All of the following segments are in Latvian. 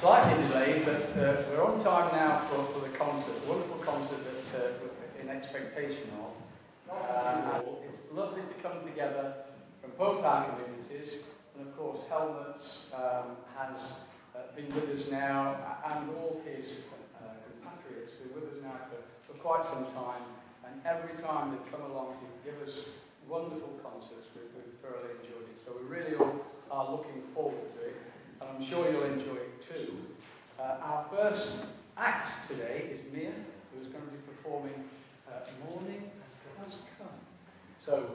slightly delayed, but we're on time now for the concert, a wonderful concert that we're in expectation of. It's lovely to come together from both our communities, and of course Helmut's has been with us now, and all his compatriots have been with us now for quite some time, and every time they come along to give us wonderful concerts, we've thoroughly enjoyed it. So we really all are looking forward to it, and I'm sure you'll enjoy it too. Our first act today is Mia, who is going to be performing Morning Has Come. So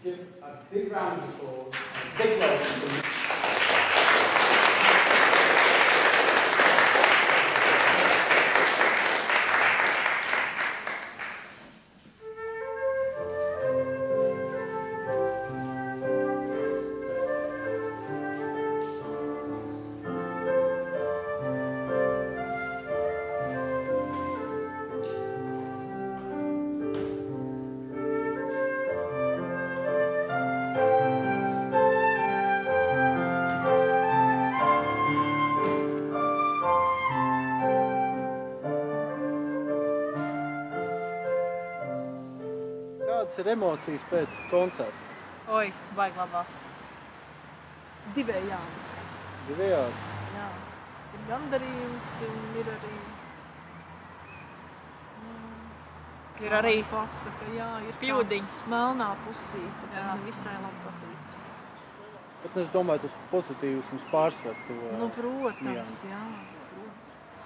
give a big round of applause, a big welcome to Mia. Kādas ir emocijas pēc koncerta? Oi, baigi labās. Divējādas. Divējādas? Jā. Ir gandarījums, ir arī... Ir arī pasaka, jā, ir kļūdiņas. Melnā pusīte, kas ne visai labi patīkas. Bet es domāju, tas pozitīvs mums pārsver to... Nu, protams, jā, protams.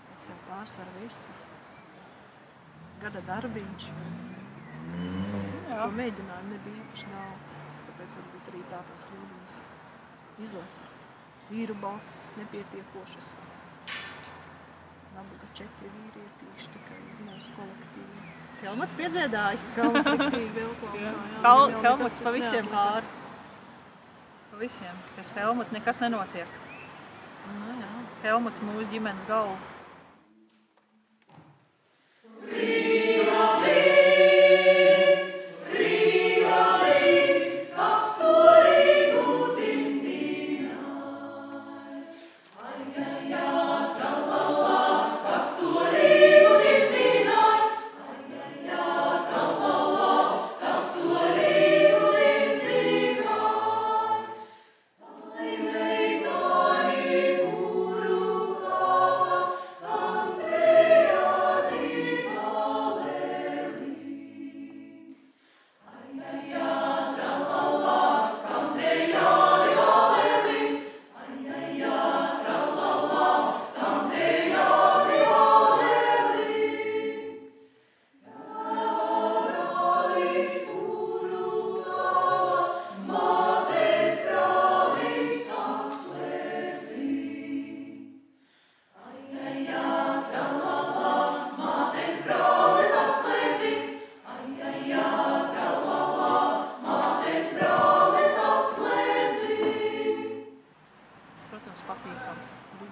Tas jau pārsver visu. Gada darbiņš. To mēģinājumu nebija īpaši daudz, tāpēc varbūt arī tās kļūdiņas izleta. Vīru balsis nepietiekošas. Nabaga 4 vīrietīši tikai uz mūsu kolektīvu. Helmuts piedziedāja. Helmuts liktīgi vēl klāpā. Helmuts pa visiem pāri. Pa visiem. Pēc Helmuta nekas nenotiek. Nu, jā. Helmuts mūsu ģimenes galva.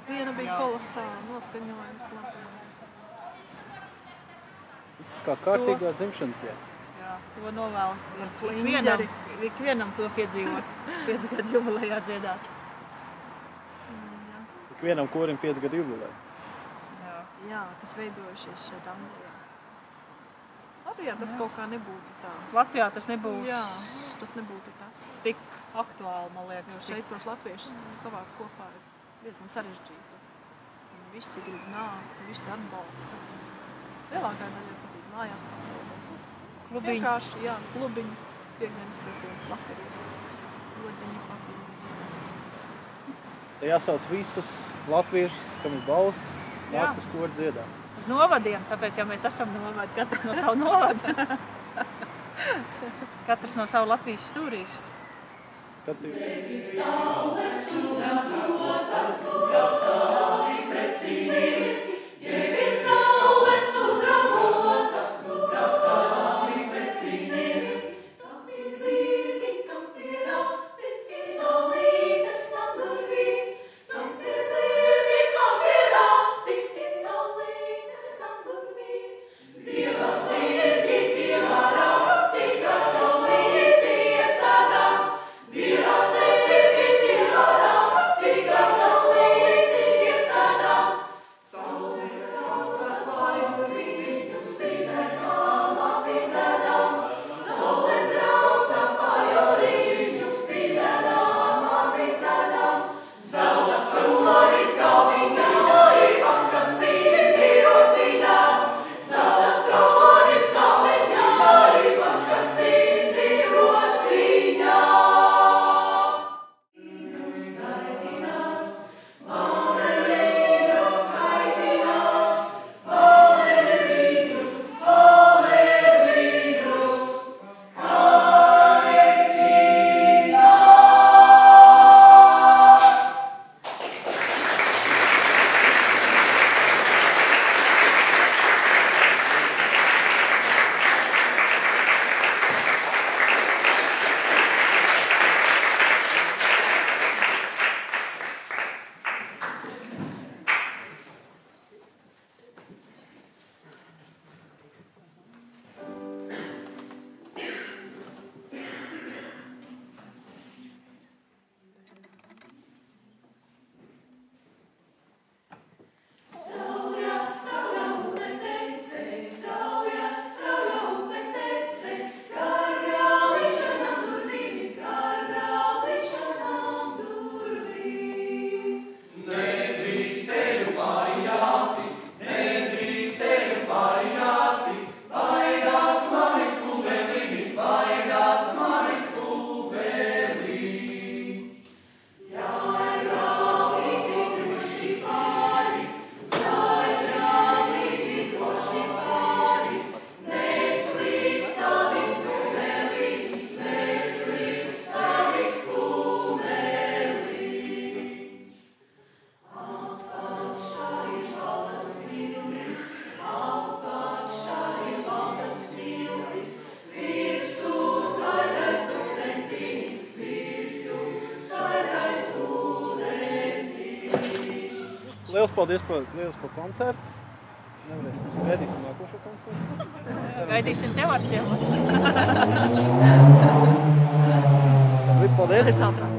Diena bija kolosāla, noskaņojums labs. Viss kā kārtīgā dzimšanas diena. Jā, to novēlu. Ikvienam to piedzīvot. 5 gadu jubilejā dziedāt. Ikvienam korim 5 gadu jubilejā. Jā, kas veidojušies šeit Anglijā. Latvijā tas kaut kā nebūtu tā. Latvijā tas nebūs. Jā, tas nebūtu tas. Tik aktuāli, man liekas. Jo šeit tos latviešus savākt kopā ir diezgan sarežģīti. Visi grib nākt, visi atbalsta. Lielākā daļa patīk mājās pasaulē. Klubiņi. Vienkārši, jā, klubiņi, piekdienas, sestdienas, vakaros, lodziņi, papildus. Jāsauc visus latviešus, kam ir balss, nāk uz koru dziedā. Uz novadiem, tāpēc, ja mēs esam novadi, katrs no savu novadu. Katrs no savu Latvijas stūrīšu. Liels paldies par lielisko koncertu. Nevarēsim, gaidīsim nākošo koncertu. Gaidīsim tev ar ciemos. Paldies! Līdz ātrāk.